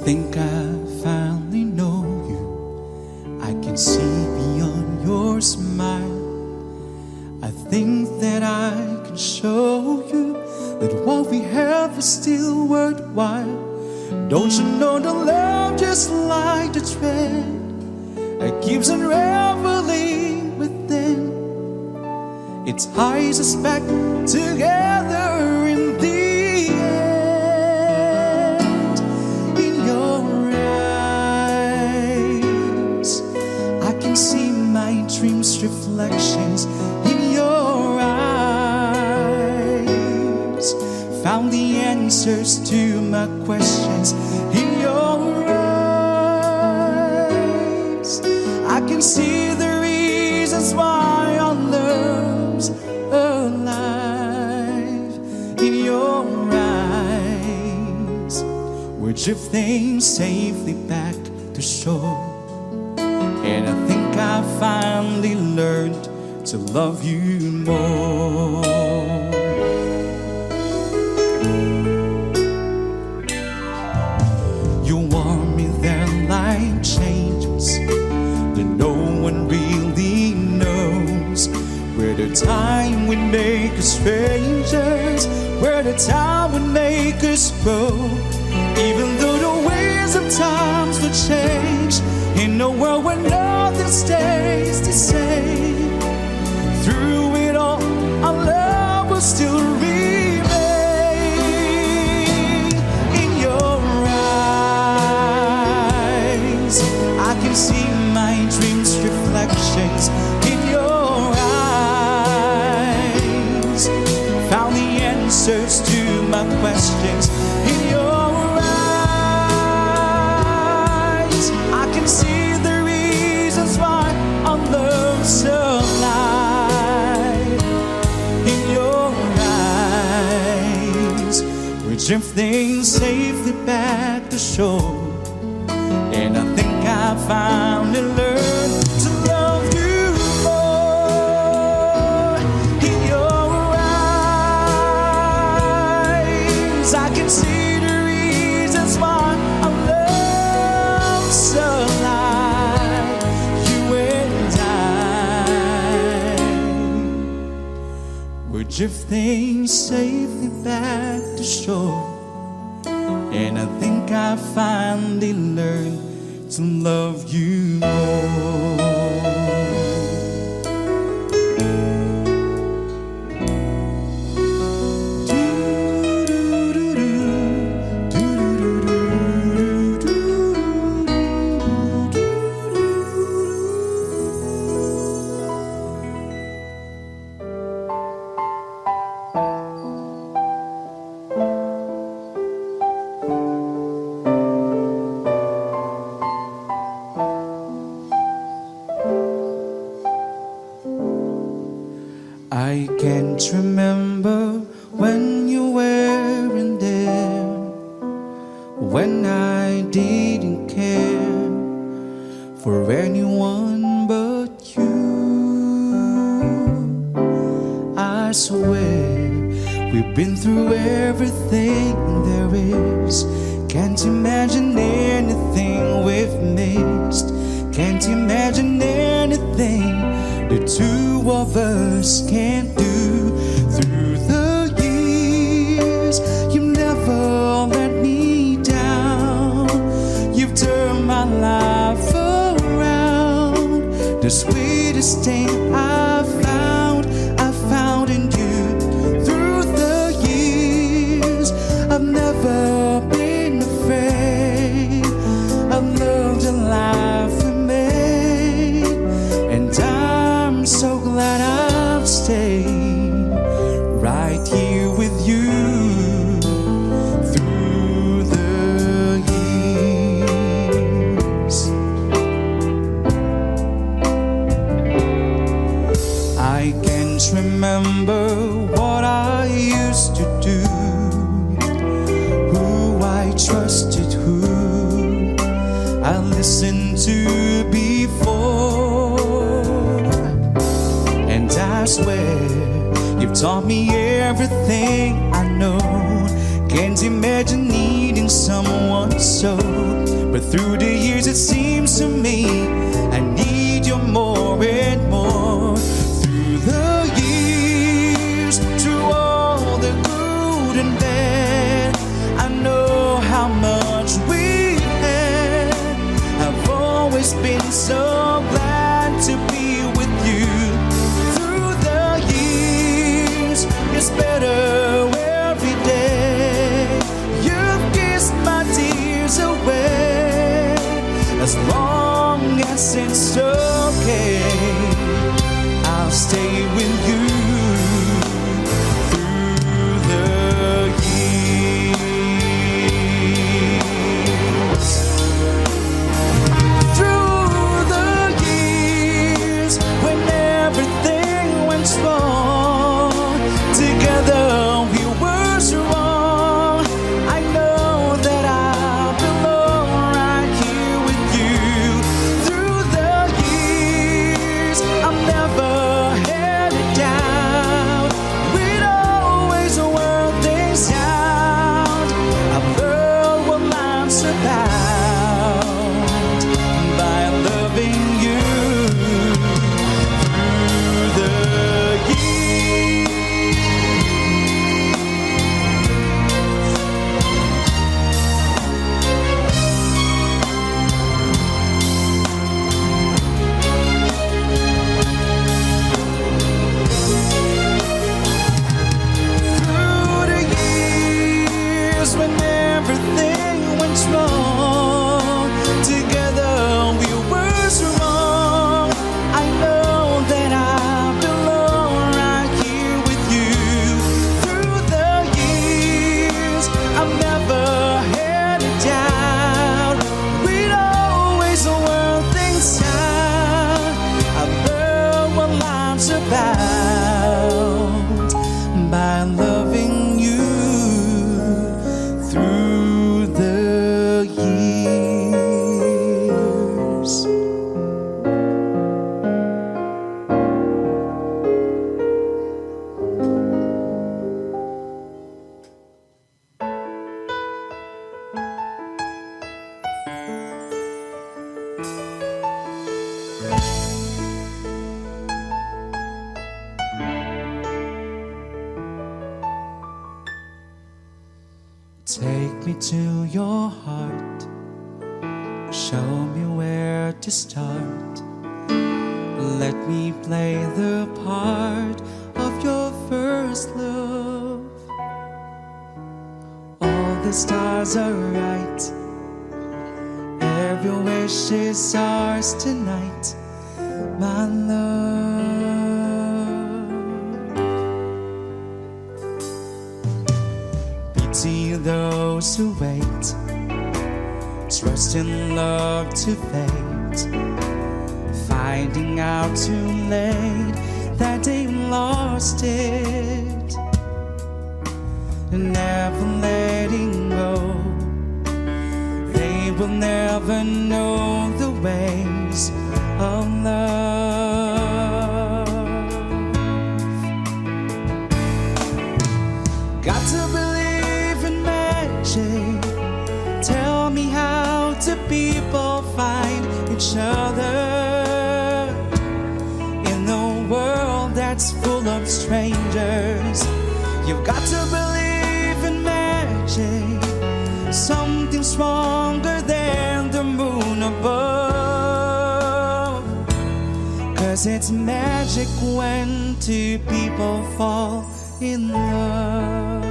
think I finally know you. I can see beyond your smile. I think that I can show you that what we have is still worthwhile. Don't you know the love just like the thread that keeps unraveling within? It ties us back together in the end. In your eyes, I can see my dreams' reflections. In your eyes, found the answers to my questions. In your eyes, I can see the reasons why our love's alive. In your eyes, we're drifting safely back to shore. And I think I finally learned to love you more. You warn me that life changes, that no one really knows, where the time would make us strangers, where the time would make us grow. Even though the ways of times will change, in a world where nothing stays the same, through it all, our love will still remain. In your eyes, I can see my dreams' reflections. In your eyes, found the answers to my questions. In your eyes, I can see the reasons why our love's alive. In your eyes, we're drifting safely back to shore. And I think I finally learned to love you more. In your eyes, I can see the reasons why our love's alive. You and I, we're drifting safely back to shore. And I think I finally learned to love you more. I can't remember when you weren't there, when I didn't care for anyone but you. I swear we've been through everything there is. Can't imagine anything we've missed. Can't imagine anything the two of us can't do. Through the years, you never let me down. You've turned my life around. The sweetest thing I found in you. Through the years, I've never been afraid. I've loved a life we made, and I'm so glad I've stayed right here with you through the years. I can't remember what I used to do, who I trusted, who I listened to before. And I swear you've taught me everything I know. Can't imagine needing someone so Through the years it seems to me I need you more and more. Through the years, through all the good and bad, I know how much we had. I've always been so glad to be with you. Through the years, it's better every day. You've kissed my tears away. As long as it's okay, I'll stay with you through the years. Through the years, when everything went wrong, together we were strong. I know that I belong right here with you. Through the years, I'm never headed down. We'd always work things out. I've learned what life's about by loving you through the years. Through the years, when everything went wrong, together we were strong. I know that I belong right here with you. Through the years, I'm never headed down. We'd always work things out. I've learned what life's about by loving you through the years. Take me to your heart, show me where to start. Let me play the part of your first love. All the stars are right, every wish is ours tonight, my love. Pity those who wait, trust in love to fate, finding out too late that they lost it, never letting go. They will never know the ways of love. Got to believe in magic. Tell me how do people find each other in a world that's full of strangers? You've got to believe in magic, something stronger than the moon above. 'Cause it's magic when two people fall in love.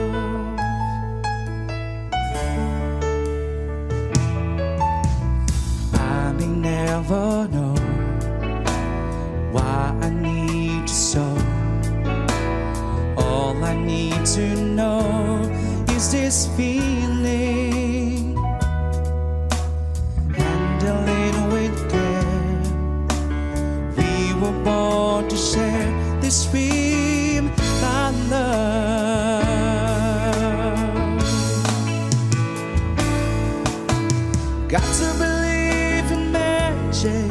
I may never know why I need you so. All I need to know is this feeling. Handle it with care. We were born to share this dream by love. Got to believe in magic.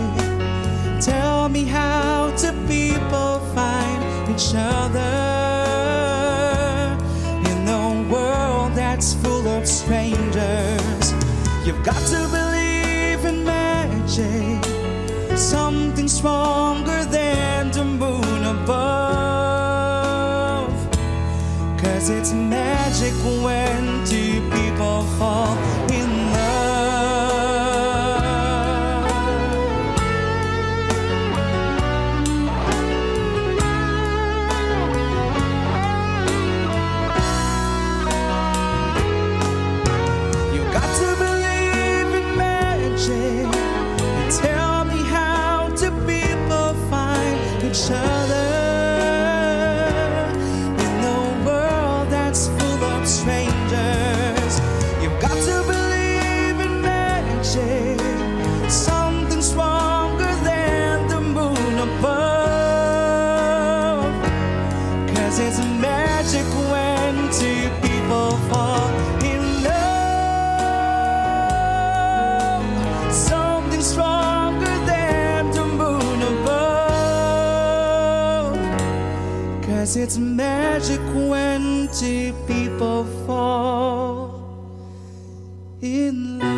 Tell me how do people find each other in a world that's full of strangers? You've got to believe believe in magic, something stronger than the moon above. 'Cause it's magic when two people fall in love. You got to believe in magic and tell me how do people find each other in a world that's full of strangers. You've got to believe in magic, something stronger than the moon above. 'Cause it's magic when two people fall in love, something stronger than the moon above. 'Cause it's magic when two people fall in love.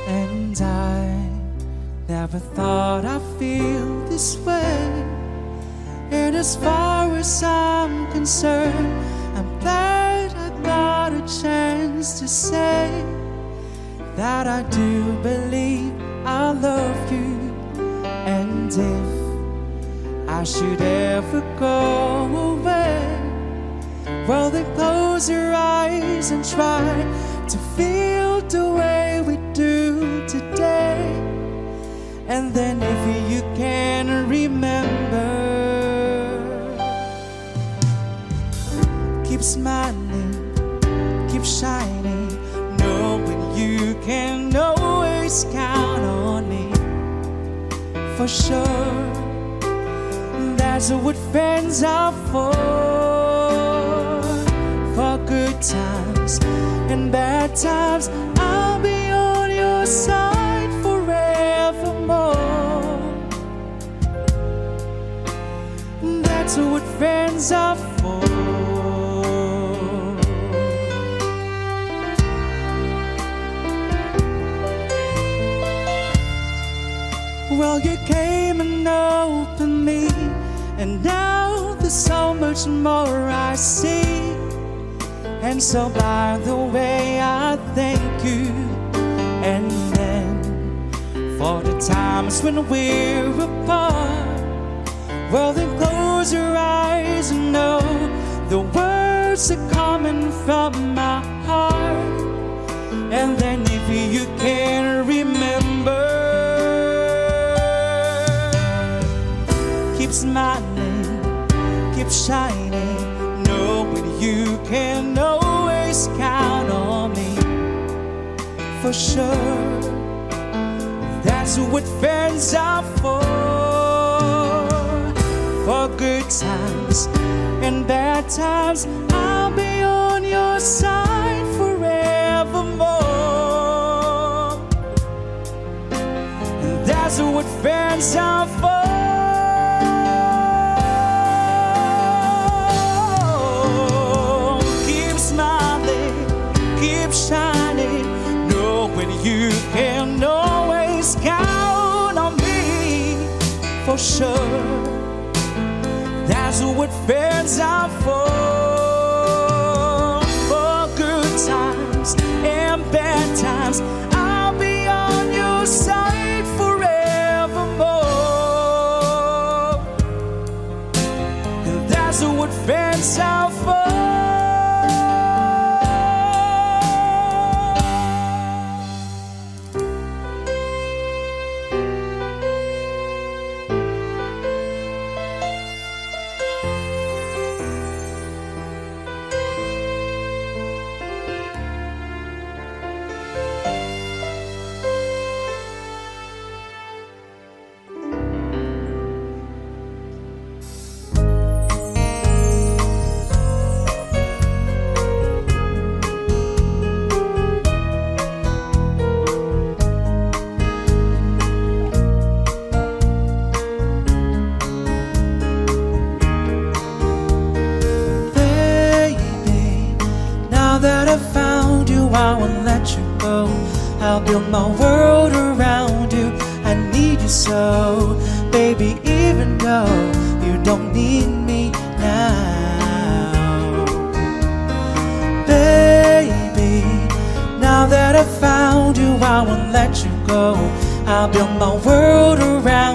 And I never thought I'd feel this way. And as far as I'm concerned, I'm glad I got a chance to say that I do believe I love you. And if I should ever go away, well, then close your eyes and try to feel the way we do today. And then if you can remember, keep smiling, keep shining, knowing you can always count on me. For sure, that's what friends are for good times and bad times. I'll be on your side forevermore. That's what friends are for. Well, you came and opened me, and now there's so much more I see. And so by the way, I thank you. And then for the times when we're apart, well, then close your eyes and know the words are coming from my heart. And then if you can remember, keep smiling, keep shining, knowing you can always count on me. For sure, that's what friends are for good times and bad times. I'll be on your side forevermore. And that's what friends are for. Shining, knowing you can always count on me. For sure, that's what friends are for good times and bad times. I'll be on your side forevermore. And that's what friends are for. I'll build my world around you. I need you so, baby, even though you don't need me now. Baby, now that I found you, I won't let you go. I'll build my world around